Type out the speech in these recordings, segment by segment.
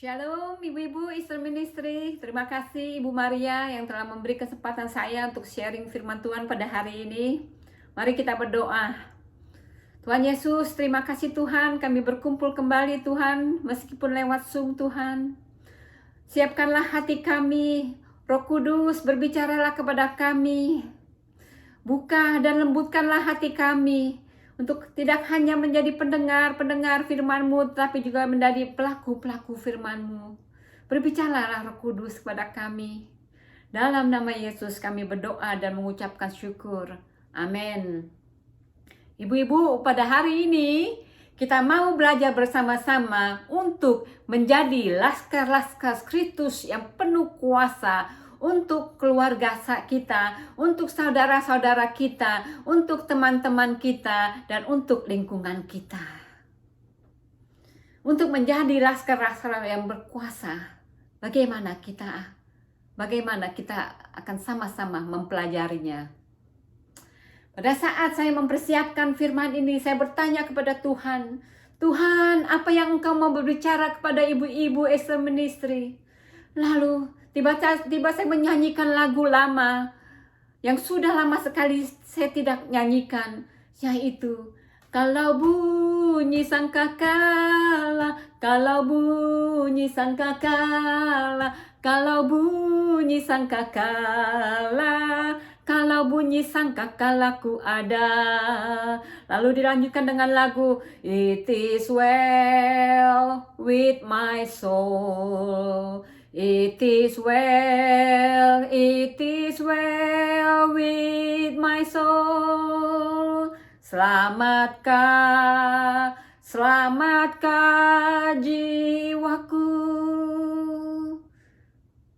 Shalom ibu-ibu Easter Ministry. Terima kasih Ibu Maria yang telah memberi kesempatan saya untuk sharing firman Tuhan pada hari ini. Mari kita berdoa. Tuhan Yesus, terima kasih Tuhan, kami berkumpul kembali Tuhan, meskipun lewat Zoom Tuhan. Siapkanlah hati kami, Roh Kudus berbicaralah kepada kami. Buka dan lembutkanlah hati kami untuk tidak hanya menjadi pendengar firman-Mu, tapi juga menjadi pelaku-pelaku firman-Mu. Berbicaralah Roh Kudus kepada kami. Dalam nama Yesus kami berdoa dan mengucapkan syukur. Amin. Ibu-ibu, pada hari ini kita mau belajar bersama-sama untuk menjadi laskar-laskar Kristus yang penuh kuasa untuk keluarga kita, untuk saudara-saudara kita, untuk teman-teman kita, dan untuk lingkungan kita. Untuk menjadi laskar-laskar yang berkuasa, bagaimana kita akan sama-sama mempelajarinya. Pada saat saya mempersiapkan firman ini, saya bertanya kepada Tuhan, Tuhan, apa yang Engkau mau berbicara kepada ibu-ibu Easter Ministry? Lalu tiba-tiba saya menyanyikan lagu lama yang sudah lama sekali saya tidak nyanyikan, yaitu kalau bunyi sangkakala, kalau bunyi sangkakala, kalau bunyi sangkakala, kalau bunyi sangkakalaku ada. Lalu dilanjutkan dengan lagu It is well with my soul. It is well with my soul. Selamatkah jiwaku.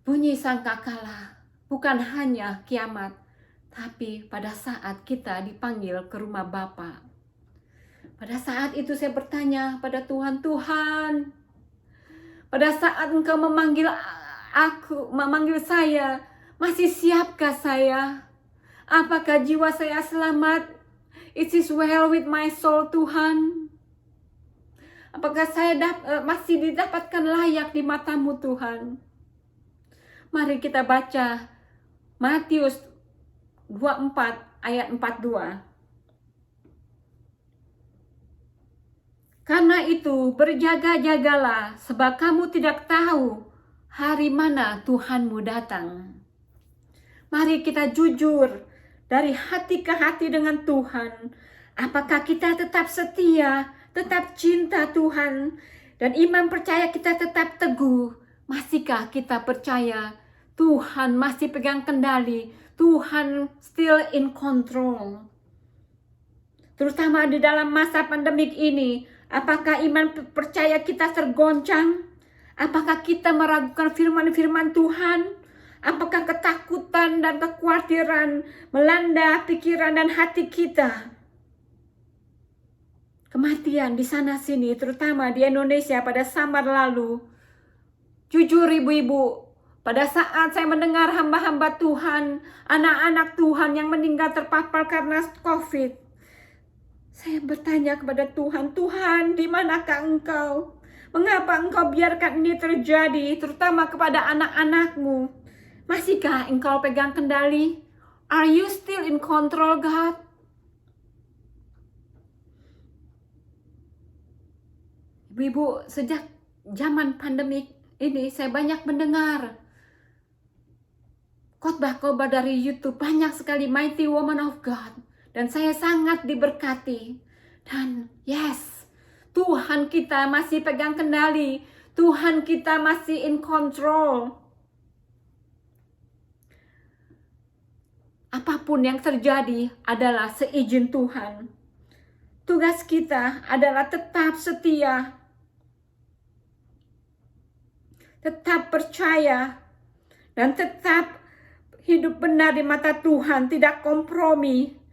Bunyi sangkakala bukan hanya kiamat, tapi pada saat kita dipanggil ke rumah Bapa. Pada saat itu saya bertanya pada Tuhan, Tuhan, pada saat Engkau memanggil saya, masih siapkah saya? Apakah jiwa saya selamat? It is well with my soul, Tuhan. Apakah saya masih didapatkan layak di mata-Mu, Tuhan? Mari kita baca Matius 24 ayat 42. Karena itu berjaga-jagalah, sebab kamu tidak tahu hari mana Tuhanmu datang. Mari kita jujur dari hati ke hati dengan Tuhan. Apakah kita tetap setia, tetap cinta Tuhan, dan iman percaya kita tetap teguh? Masihkah kita percaya Tuhan masih pegang kendali, Tuhan still in control? Terutama di dalam masa pandemik ini, apakah iman percaya kita tergoncang? Apakah kita meragukan firman-firman Tuhan? Apakah ketakutan dan kekhawatiran melanda pikiran dan hati kita? Kematian di sana-sini, terutama di Indonesia pada samar lalu. Jujur ibu-ibu, pada saat saya mendengar hamba-hamba Tuhan, anak-anak Tuhan yang meninggal terpapar karena COVID, saya bertanya kepada Tuhan, Tuhan, di manakah Engkau? Mengapa Engkau biarkan ini terjadi, terutama kepada anak-anak-Mu? Masihkah Engkau pegang kendali? Are you still in control, God? Ibu-ibu, sejak zaman pandemik ini, saya banyak mendengar khotbah-khotbah dari YouTube, banyak sekali Mighty Woman of God. Dan saya sangat diberkati. Dan yes, Tuhan kita masih pegang kendali. Tuhan kita masih in control. Apapun yang terjadi adalah seizin Tuhan. Tugas kita adalah tetap setia, tetap percaya, dan tetap hidup benar di mata Tuhan, tidak kompromi.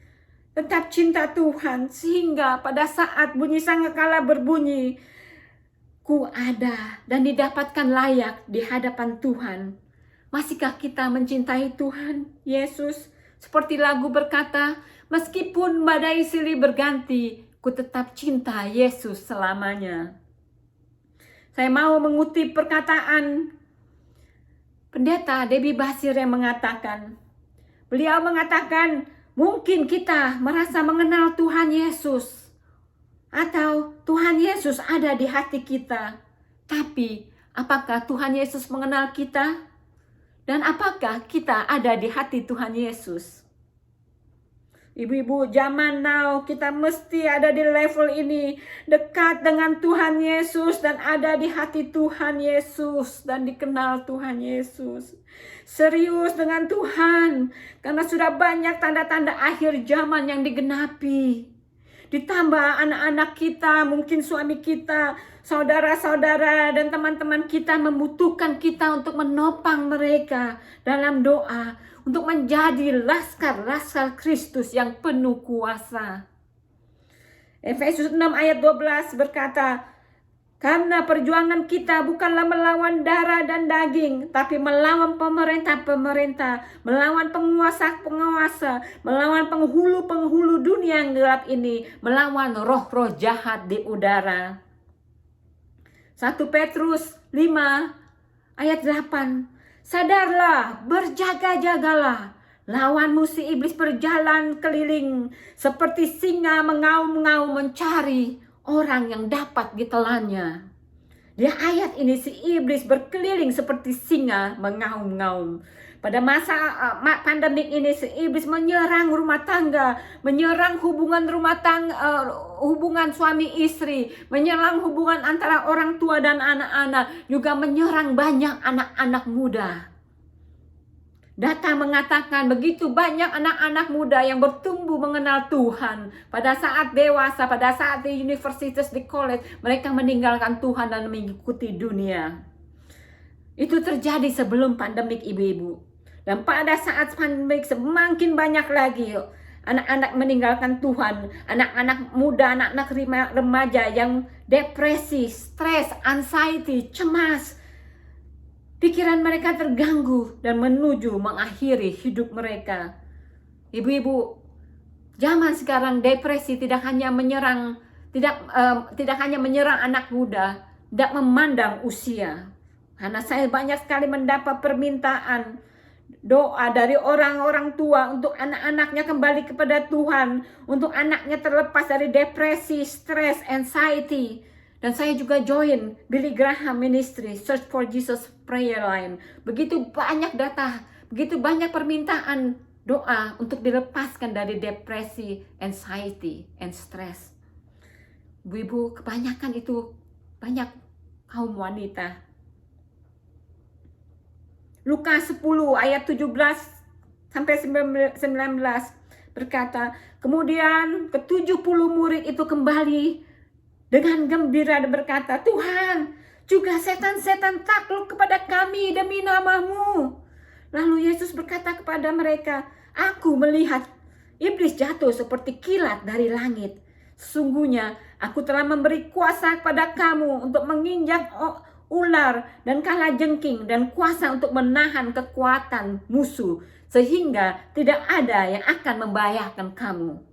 Tetap cinta Tuhan, sehingga pada saat bunyi sangkakala berbunyi, ku ada dan didapatkan layak di hadapan Tuhan. Masihkah kita mencintai Tuhan Yesus? Seperti lagu berkata, meskipun badai silih berganti, ku tetap cinta Yesus selamanya. Saya mau mengutip perkataan Pendeta Debbie Basir yang mengatakan, beliau mengatakan, mungkin kita merasa mengenal Tuhan Yesus, atau Tuhan Yesus ada di hati kita. Tapi, apakah Tuhan Yesus mengenal kita? Dan apakah kita ada di hati Tuhan Yesus? Ibu-ibu, zaman now kita mesti ada di level ini, dekat dengan Tuhan Yesus dan ada di hati Tuhan Yesus dan dikenal Tuhan Yesus. Serius dengan Tuhan, karena sudah banyak tanda-tanda akhir zaman yang digenapi. Ditambah anak-anak kita, mungkin suami kita, saudara-saudara dan teman-teman kita membutuhkan kita untuk menopang mereka dalam doa, untuk menjadi laskar-laskar Kristus yang penuh kuasa. Efesus 6 ayat 12 berkata, karena perjuangan kita bukanlah melawan darah dan daging, tapi melawan pemerintah-pemerintah, melawan penguasa-penguasa, melawan penghulu-penghulu dunia yang gelap ini, melawan roh-roh jahat di udara. 1 Petrus 5 ayat 8. Sadarlah, berjaga-jagalah. Lawanmu si iblis berjalan keliling seperti singa mengaum-ngaum mencari orang yang dapat ditelannya. Di ayat ini si iblis berkeliling seperti singa mengaum-ngaum. Pada masa pandemik ini si iblis menyerang rumah tangga, menyerang hubungan rumah tangga, hubungan suami istri, menyerang hubungan antara orang tua dan anak-anak, juga menyerang banyak anak-anak muda. Data mengatakan begitu banyak anak-anak muda yang bertumbuh mengenal Tuhan. Pada saat dewasa, pada saat di universitas, di college, mereka meninggalkan Tuhan dan mengikuti dunia. Itu terjadi sebelum pandemik, ibu-ibu. Dan pada saat pandemik semakin banyak lagi anak-anak meninggalkan Tuhan. Anak-anak muda, anak-anak remaja yang depresi, stres, anxiety, cemas. Pikiran mereka terganggu dan menuju mengakhiri hidup mereka. Ibu-ibu, zaman sekarang depresi tidak hanya menyerang anak muda, tidak memandang usia. Karena saya banyak sekali mendapat permintaan doa dari orang-orang tua untuk anak-anaknya kembali kepada Tuhan, untuk anaknya terlepas dari depresi, stres, anxiety. Dan saya juga join Billy Graham Ministry, Search for Jesus Prayer Line. Begitu banyak data, begitu banyak permintaan doa untuk dilepaskan dari depresi, anxiety, and stress. Ibu-ibu, kebanyakan itu banyak kaum wanita. Lukas 10 ayat 17 sampai 19 berkata, kemudian ke-70 murid itu kembali dengan gembira dan berkata, Tuhan, juga setan-setan takluk kepada kami demi nama-Mu. Lalu Yesus berkata kepada mereka, aku melihat iblis jatuh seperti kilat dari langit. Sesungguhnya aku telah memberi kuasa kepada kamu untuk menginjak ular dan kalajengking dan kuasa untuk menahan kekuatan musuh sehingga tidak ada yang akan membahayakan kamu.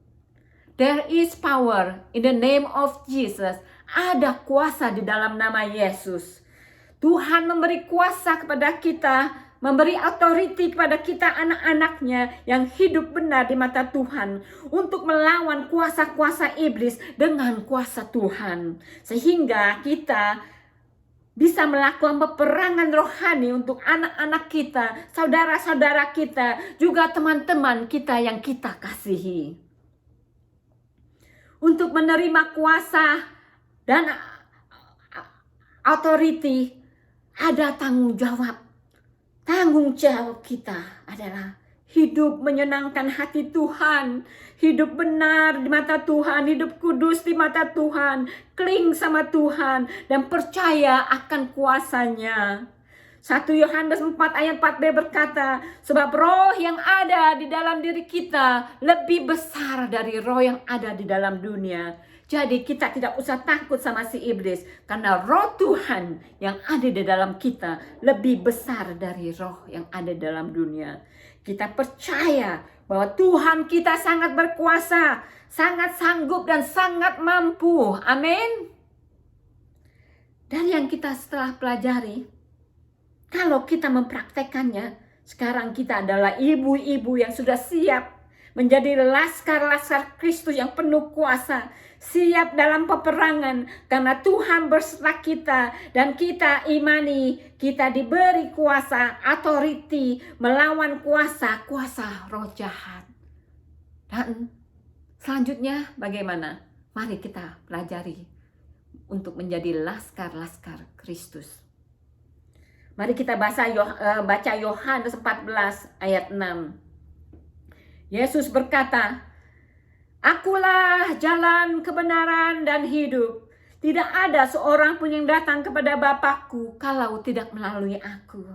There is power in the name of Jesus. Ada kuasa di dalam nama Yesus. Tuhan memberi kuasa kepada kita, memberi authority kepada kita anak-anaknya yang hidup benar di mata Tuhan untuk melawan kuasa-kuasa iblis dengan kuasa Tuhan. Sehingga kita bisa melakukan peperangan rohani untuk anak-anak kita, saudara-saudara kita, juga teman-teman kita yang kita kasihi. Untuk menerima kuasa dan authority, ada tanggung jawab. Tanggung jawab kita adalah hidup menyenangkan hati Tuhan, hidup benar di mata Tuhan, hidup kudus di mata Tuhan, cling sama Tuhan, dan percaya akan kuasanya. 1 Yohanes 4 ayat 4b berkata, sebab roh yang ada di dalam diri kita lebih besar dari roh yang ada di dalam dunia. Jadi kita tidak usah takut sama si iblis, karena roh Tuhan yang ada di dalam kita lebih besar dari roh yang ada dalam dunia. Kita percaya bahwa Tuhan kita sangat berkuasa, sangat sanggup dan sangat mampu. Amin. dari yang kita setelah pelajari, kalau kita mempraktekannya, sekarang kita adalah ibu-ibu yang sudah siap menjadi laskar-laskar Kristus yang penuh kuasa, siap dalam peperangan karena Tuhan berserta kita dan kita imani kita diberi kuasa, authority melawan kuasa roh jahat. Dan selanjutnya bagaimana? Mari kita pelajari untuk menjadi laskar-laskar Kristus. Mari kita baca Yohanes 14 ayat 6. Yesus berkata, "Akulah jalan, kebenaran, dan hidup. Tidak ada seorang pun yang datang kepada Bapakku kalau tidak melalui aku."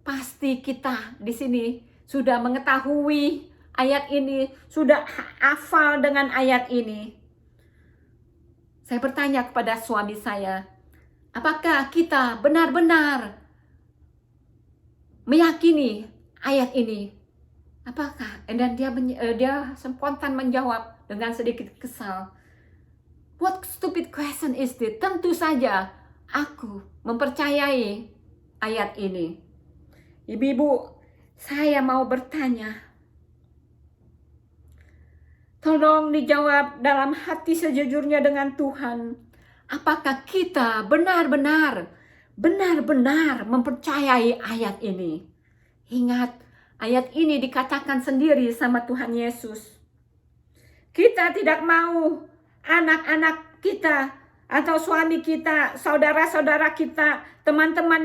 Pasti kita di sini sudah mengetahui ayat ini, sudah hafal dengan ayat ini. Saya bertanya kepada suami saya, apakah kita benar-benar meyakini ayat ini? Apakah? Dan dia spontan menjawab dengan sedikit kesal. What stupid question is this? Tentu saja aku mempercayai ayat ini. Ibu-ibu, saya mau bertanya. Tolong dijawab dalam hati sejujurnya dengan Tuhan. Apakah kita benar-benar mempercayai ayat ini? Ingat, ayat ini dikatakan sendiri sama Tuhan Yesus. Kita tidak mau anak-anak kita atau suami kita, saudara-saudara kita, teman-teman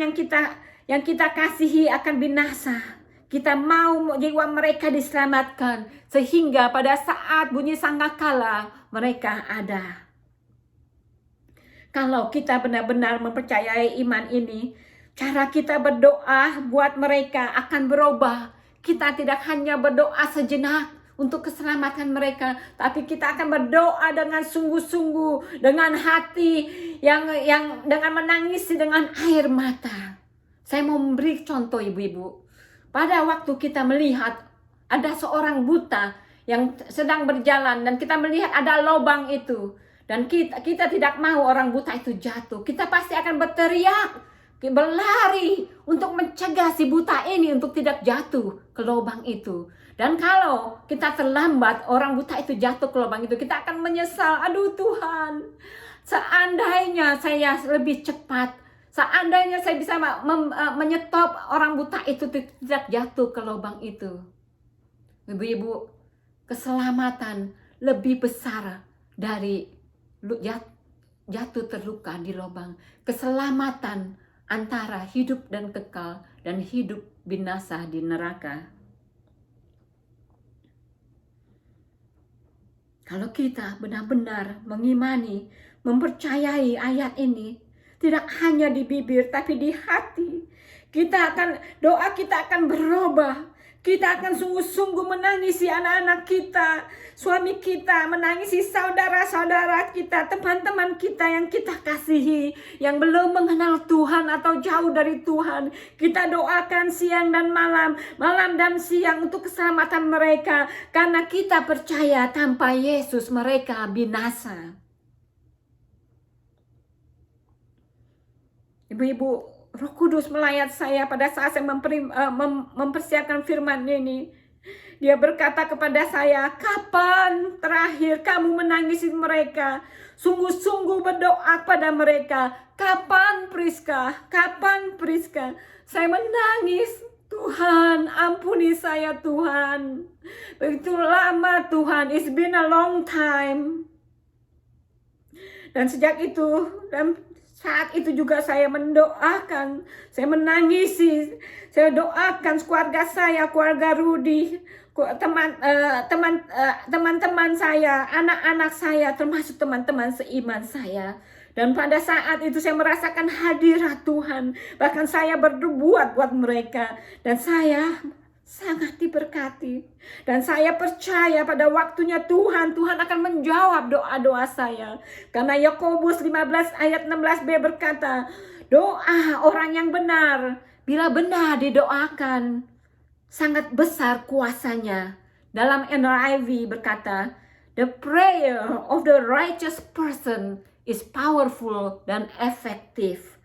yang kita kasihi akan binasa. Kita mau jiwa mereka diselamatkan sehingga pada saat bunyi sangkakala mereka ada. Kalau kita benar-benar mempercayai iman ini, cara kita berdoa buat mereka akan berubah. Kita tidak hanya berdoa sejenak untuk keselamatan mereka, tapi kita akan berdoa dengan sungguh-sungguh, dengan hati yang dengan menangis dengan air mata. Saya mau memberi contoh ibu-ibu. Pada waktu kita melihat ada seorang buta yang sedang berjalan dan kita melihat ada lubang itu, dan kita tidak mau orang buta itu jatuh, kita pasti akan berteriak, berlari untuk mencegah si buta ini untuk tidak jatuh ke lubang itu. Dan kalau kita terlambat, orang buta itu jatuh ke lubang itu, kita akan menyesal. Aduh Tuhan, seandainya saya lebih cepat, seandainya saya bisa menyetop orang buta itu tidak jatuh ke lubang itu. Ibu-ibu, keselamatan lebih besar dari jatuh terluka di lubang. Keselamatan antara hidup dan kekal dan hidup binasa di neraka. Kalau kita benar-benar mengimani, mempercayai ayat ini, tidak hanya di bibir tapi di hati, doa kita akan berubah. Kita akan sungguh-sungguh menangisi anak-anak kita, suami kita, menangisi saudara-saudara kita, teman-teman kita yang kita kasihi, yang belum mengenal Tuhan atau jauh dari Tuhan. Kita doakan siang dan malam, malam dan siang untuk keselamatan mereka, karena kita percaya tanpa Yesus mereka binasa. Ibu-ibu, Roh Kudus melayat saya pada saat saya mempersiapkan firman ini. Dia berkata kepada saya, kapan terakhir kamu menangisi mereka? Sungguh-sungguh berdoa pada mereka. Kapan Priska? Kapan Priska? Saya menangis. Tuhan, ampuni saya Tuhan. Begitu lama Tuhan, it's been a long time. Dan sejak itu, dan saat itu juga saya mendoakan, saya menangisi, saya doakan keluarga saya, keluarga Rudi, teman-teman saya, anak-anak saya, termasuk teman-teman seiman saya. Dan pada saat itu saya merasakan hadirat Tuhan, bahkan saya berbuat buat mereka, dan saya sangat diberkati. Dan saya percaya pada waktunya Tuhan akan menjawab doa-doa saya. Karena Yakobus 15 ayat 16b berkata, doa orang yang benar, bila benar didoakan, sangat besar kuasanya. Dalam NIV berkata, the prayer of the righteous person is powerful dan efektif.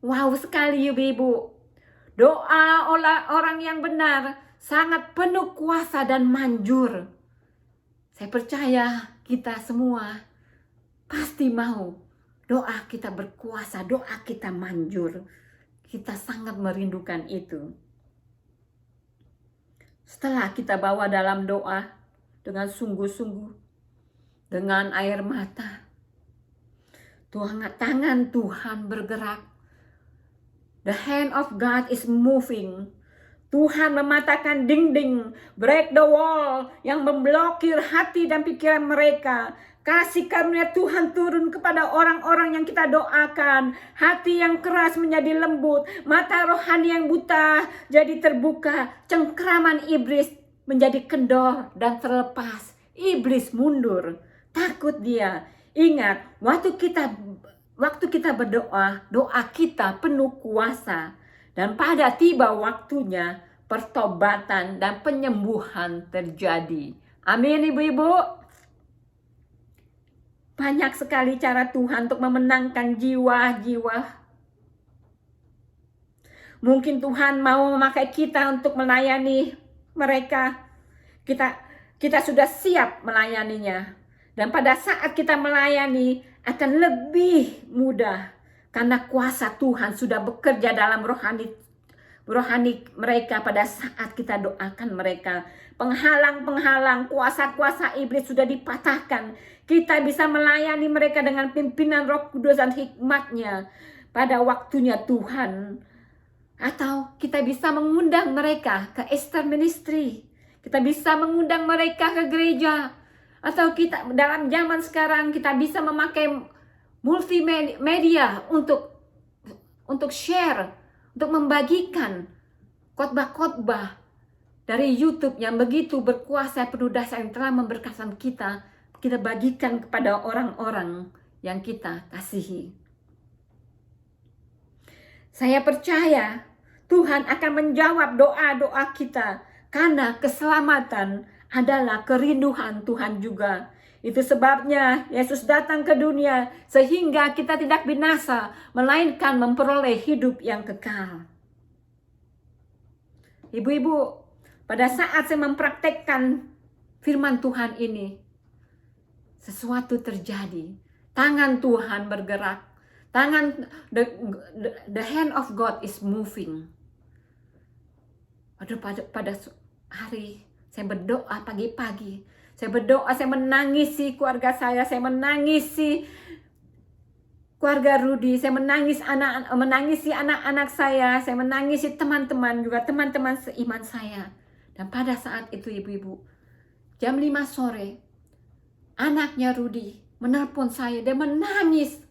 Wow sekali ibu-ibu. Doa orang yang benar sangat penuh kuasa dan manjur. Saya percaya kita semua pasti mau doa kita berkuasa, doa kita manjur. Kita sangat merindukan itu. Setelah kita bawa dalam doa dengan sungguh-sungguh, dengan air mata, tangan Tuhan bergerak. The hand of God is moving. Tuhan mematahkan dinding, break the wall yang memblokir hati dan pikiran mereka. Kasih karunia Tuhan turun kepada orang-orang yang kita doakan. Hati yang keras menjadi lembut, mata rohani yang buta jadi terbuka. Cengkraman iblis menjadi kendor dan terlepas. Iblis mundur, takut dia. Ingat, waktu kita berdoa, doa kita penuh kuasa. Dan pada tiba waktunya, pertobatan dan penyembuhan terjadi. Amin ibu-ibu. Banyak sekali cara Tuhan untuk memenangkan jiwa-jiwa. Mungkin Tuhan mau memakai kita untuk melayani mereka. Kita sudah siap melayaninya. Dan pada saat kita melayani akan lebih mudah. Karena kuasa Tuhan sudah bekerja dalam rohani mereka pada saat kita doakan mereka. Penghalang-penghalang, kuasa-kuasa iblis sudah dipatahkan. Kita bisa melayani mereka dengan pimpinan Roh Kudus dan hikmatnya pada waktunya Tuhan. Atau kita bisa mengundang mereka ke Easter Ministry. Kita bisa mengundang mereka ke gereja. Atau kita dalam zaman sekarang kita bisa memakai multimedia untuk share, untuk membagikan khotbah-khotbah dari YouTube yang begitu berkuasa penuh dahsyat yang telah memberkati kita bagikan kepada orang-orang yang kita kasihi. Saya percaya Tuhan akan menjawab doa-doa kita karena keselamatan adalah kerinduan Tuhan juga. Itu sebabnya Yesus datang ke dunia sehingga kita tidak binasa, melainkan memperoleh hidup yang kekal. Ibu-ibu, pada saat saya mempraktekkan firman Tuhan ini, sesuatu terjadi. Tangan Tuhan bergerak. The hand of God is moving. Pada hari saya berdoa pagi-pagi. Saya berdoa, saya menangisi keluarga saya menangisi keluarga Rudy, saya menangisi anak-anak saya menangisi teman-teman, juga teman-teman seiman saya. Dan pada saat itu ibu-ibu, jam 5 sore, anaknya Rudy menelpon saya, dia menangis.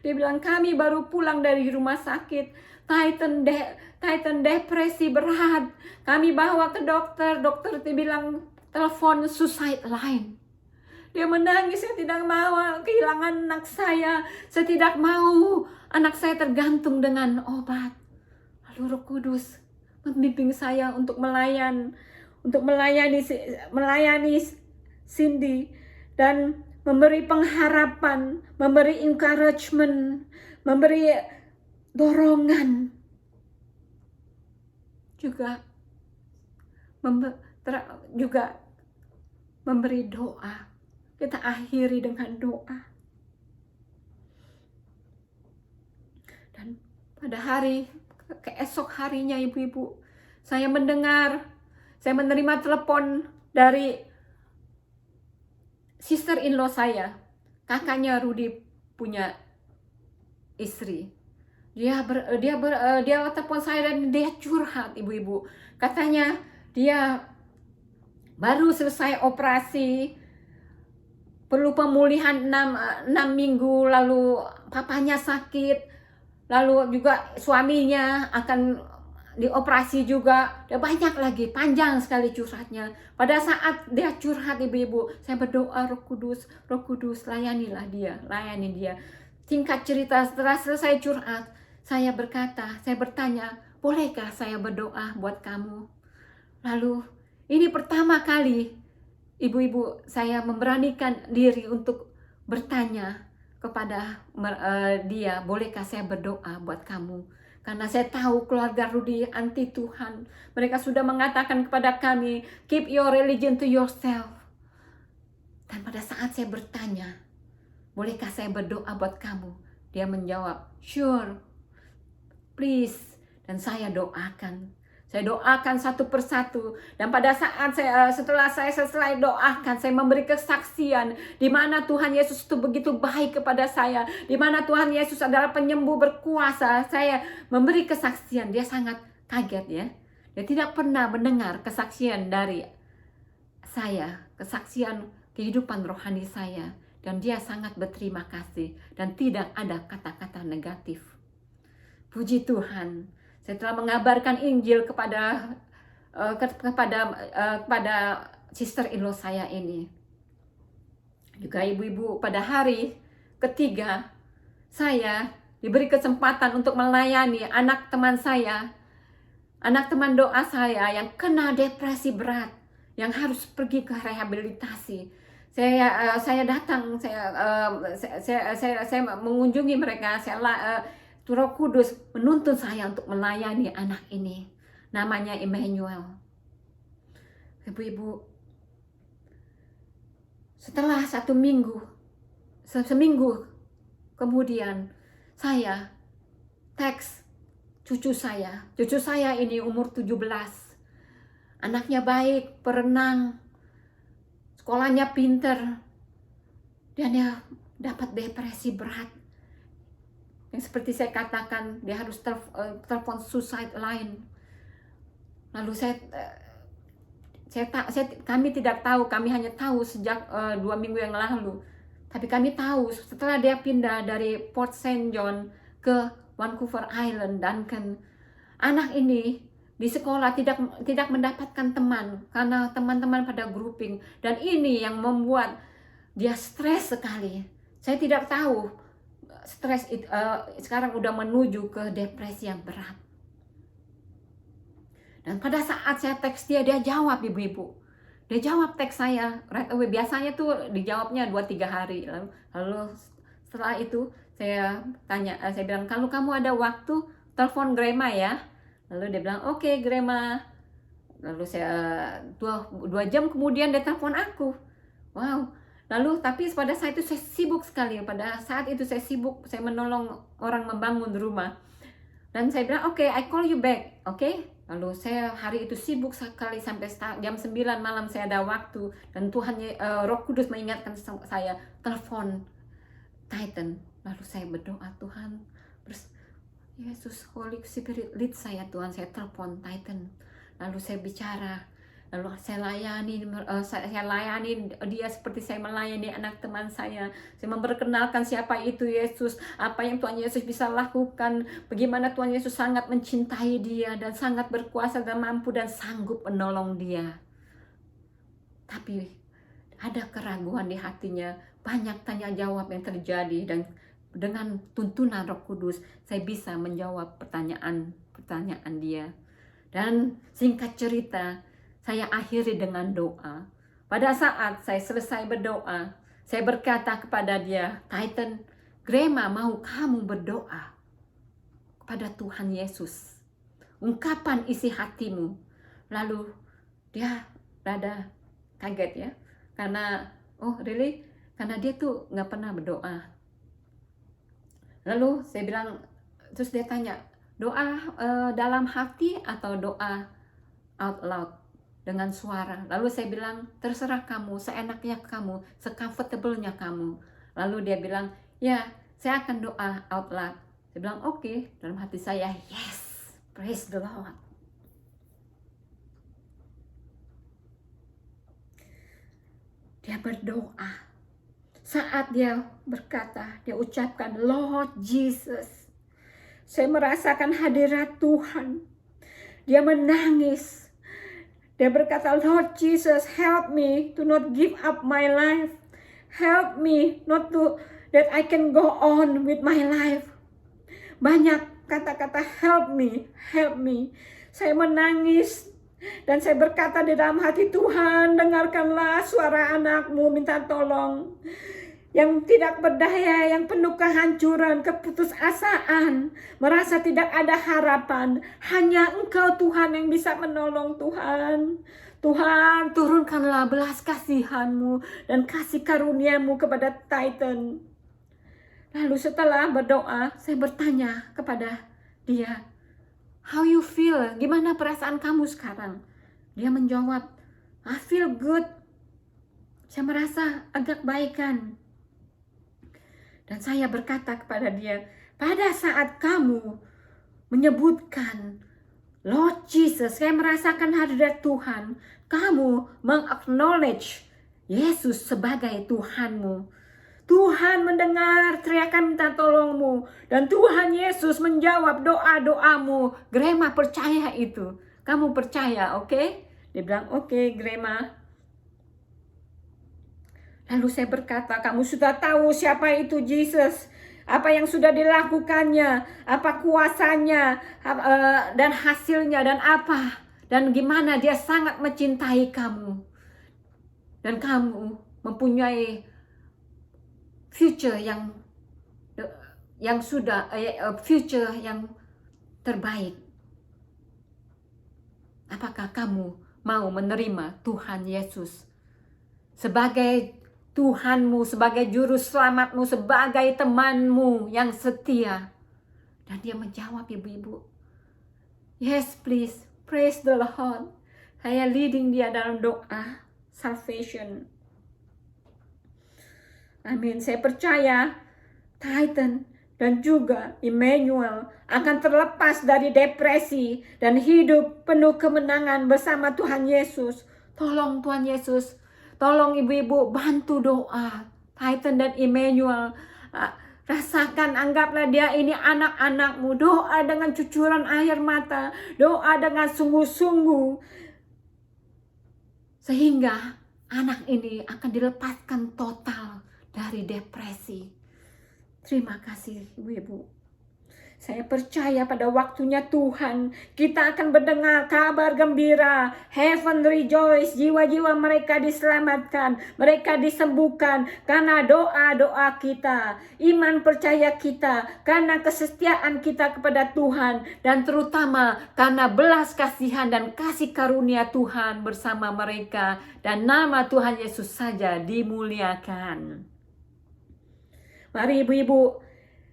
Dia bilang, kami baru pulang dari rumah sakit, Titan depresi berat. Kami bawa ke dokter dia bilang, telepon suicide line. Dia menangis, saya tidak mau kehilangan anak saya. Saya tidak mau anak saya tergantung dengan obat. Lalu Roh Kudus membimbing saya untuk melayani Cindy dan memberi pengharapan, memberi encouragement, memberi dorongan, juga memberi doa. Kita akhiri dengan doa. Dan pada keesok harinya ibu-ibu, saya menerima telepon dari sister-in-law saya, kakaknya Rudy punya istri. Dia telepon saya dan dia curhat ibu-ibu. Katanya dia baru selesai operasi, perlu pemulihan 6 minggu, lalu papanya sakit, lalu juga suaminya akan dioperasi juga. Dan banyak lagi, panjang sekali curhatnya. Pada saat dia curhat ibu-ibu, saya berdoa, Roh Kudus layani dia. Singkat cerita, setelah selesai curhat, saya bertanya, bolehkah saya berdoa buat kamu? Lalu ini pertama kali ibu-ibu saya memberanikan diri untuk bertanya, kepada dia, bolehkah saya berdoa buat kamu? Karena saya tahu keluarga Rudy anti Tuhan. Mereka sudah mengatakan kepada kami, keep your religion to yourself. Dan pada saat saya bertanya, bolehkah saya berdoa buat kamu? Dia menjawab, sure, please. Dan saya doakan. Saya doakan satu persatu. Dan pada saat setelah saya selesai doakan, saya memberi kesaksian di mana Tuhan Yesus itu begitu baik kepada saya, di mana Tuhan Yesus adalah penyembuh berkuasa. Saya memberi kesaksian. Dia sangat kaget ya. Dia tidak pernah mendengar kesaksian dari saya, kesaksian kehidupan rohani saya. Dan dia sangat berterima kasih dan tidak ada kata-kata negatif. Puji Tuhan. Saya telah mengabarkan Injil kepada sister in law saya ini. Juga ibu-ibu, pada hari ketiga saya diberi kesempatan untuk melayani anak teman saya, anak teman doa saya yang kena depresi berat, yang harus pergi ke rehabilitasi. Saya datang, saya mengunjungi mereka. Roh Kudus menuntun saya untuk melayani anak ini. Namanya Emmanuel. Ibu-ibu, setelah seminggu kemudian saya teks cucu saya. Cucu saya ini umur 17. Anaknya baik, perenang, sekolahnya pinter. Dan dia dapat depresi berat. Yang seperti saya katakan, dia harus telepon suicide line. Lalu kami tidak tahu, kami hanya tahu sejak 2 minggu yang lalu. Tapi kami tahu setelah dia pindah dari Port Saint John ke Vancouver Island, Duncan, anak ini di sekolah tidak mendapatkan teman karena teman-teman pada grouping, dan ini yang membuat dia stres sekali. Saya tidak tahu. Stres sekarang udah menuju ke depresi yang berat. Dan pada saat saya teks dia jawab, ibu-ibu. Dia jawab teks saya right away. Biasanya tuh dijawabnya 2-3 hari. Lalu setelah itu saya tanya, saya bilang, kalau kamu ada waktu, telepon Grandma ya. Lalu dia bilang, oke, Grandma. Lalu saya 2 jam kemudian dia telepon aku. Wow. Lalu tapi pada saat itu saya sibuk sekali. Pada saat itu saya sibuk, saya menolong orang membangun rumah. Dan saya bilang, oke, I call you back, oke? Lalu saya hari itu sibuk sekali sampai jam 9 malam saya ada waktu. Dan Tuhan, Roh Kudus mengingatkan saya, telepon Titan. Lalu saya berdoa, Tuhan, Yesus, Holy Spirit, lead saya Tuhan. Saya telepon Titan. Lalu saya bicara. Lalu saya layani dia seperti saya melayani anak teman saya. Saya memperkenalkan siapa itu Yesus, apa yang Tuhan Yesus bisa lakukan, bagaimana Tuhan Yesus sangat mencintai dia dan sangat berkuasa dan mampu dan sanggup menolong dia. Tapi ada keraguan di hatinya, banyak tanya jawab yang terjadi, dan dengan tuntunan Roh Kudus saya bisa menjawab pertanyaan dia. Dan singkat cerita, saya akhiri dengan doa. Pada saat saya selesai berdoa, saya berkata kepada dia, Titan, Grandma mau kamu berdoa kepada Tuhan Yesus. Ungkapan isi hatimu. Lalu dia rada kaget ya. Karena, oh really? Karena dia tuh gak pernah berdoa. Lalu saya bilang, terus dia tanya, doa dalam hati atau doa out loud? Dengan suara. Lalu saya bilang, terserah kamu, seenaknya kamu, secomfortable-nya kamu. Lalu dia bilang, ya, saya akan doa out loud. Saya bilang, oke. Dalam hati saya, yes, praise the Lord. Dia berdoa. Saat dia berkata, dia ucapkan, Lord Jesus, saya merasakan hadirat Tuhan. Dia menangis. Dia berkata, Lord Jesus, help me to not give up my life. Help me not to, that I can go on with my life. Banyak kata-kata help me, help me. Saya menangis dan saya berkata di dalam hati, Tuhan, dengarkanlah suara anakmu minta tolong. yang tidak berdaya, yang penuh kehancuran, keputusasaan, merasa tidak ada harapan. Hanya Engkau Tuhan yang bisa menolong Tuhan. Tuhan, turunkanlah belas kasihan-Mu dan kasih karunia-Mu kepada Titan. Lalu setelah berdoa, saya bertanya kepada dia, "How you feel? Gimana perasaan kamu sekarang?" Dia menjawab, "I feel good." Saya merasa agak baikan. Dan saya berkata kepada dia, pada saat kamu menyebutkan Lord Jesus, saya merasakan hadirat Tuhan, kamu meng-acknowledge Yesus sebagai Tuhanmu. Tuhan mendengar teriakan minta tolongmu, dan Tuhan Yesus menjawab doa-doamu. Grema percaya itu. Kamu percaya, oke? Dia bilang, oke, Grema. Lalu saya berkata, kamu sudah tahu siapa itu Jesus, apa yang sudah dilakukannya, apa kuasanya, dan hasilnya, dan apa, dan gimana dia sangat mencintai kamu. Dan kamu mempunyai future future yang terbaik. Apakah kamu mau menerima Tuhan Yesus sebagai Tuhanmu, sebagai juru selamatmu, sebagai temanmu yang setia? Dan dia menjawab, ibu-ibu, yes please, praise the Lord. Saya leading dia dalam doa salvation. Amin. Saya percaya Titan dan juga Emmanuel akan terlepas dari depresi dan hidup penuh kemenangan bersama Tuhan Yesus. Tolong Tuhan Yesus, tolong ibu-ibu bantu doa Titan dan Emmanuel. Rasakan, anggaplah dia ini anak-anakmu. Doa dengan cucuran air mata, doa dengan sungguh-sungguh, sehingga anak ini akan dilepaskan total dari depresi. Terima kasih ibu-ibu. Saya percaya pada waktunya Tuhan, kita akan mendengar kabar gembira. Heaven rejoice, jiwa-jiwa mereka diselamatkan, mereka disembuhkan karena doa-doa kita, iman percaya kita, karena kesetiaan kita kepada Tuhan, dan terutama karena belas kasihan dan kasih karunia Tuhan bersama mereka, dan nama Tuhan Yesus saja dimuliakan. Mari ibu-ibu,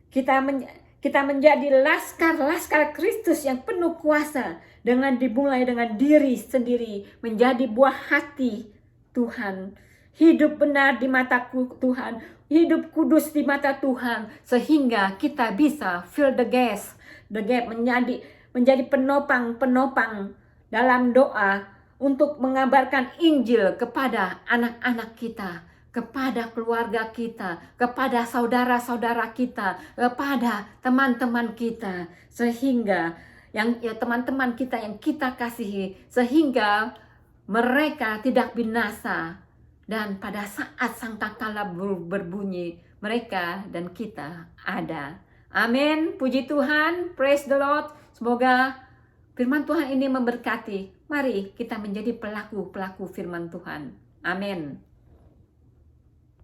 kita menjadi laskar-laskar Kristus yang penuh kuasa, dengan dimulai dengan diri sendiri, menjadi buah hati Tuhan, hidup benar di mata Tuhan, hidup kudus di mata Tuhan, sehingga kita bisa fill the gap menjadi penopang dalam doa untuk mengabarkan Injil kepada anak-anak kita, kepada keluarga kita, kepada saudara-saudara kita, kepada teman-teman kita, sehingga teman-teman kita yang kita kasihi, sehingga mereka tidak binasa, dan pada saat sangkakala berbunyi, mereka dan kita ada. Amin. Puji Tuhan, praise the Lord. Semoga firman Tuhan ini memberkati. Mari kita menjadi pelaku-pelaku firman Tuhan. Amin.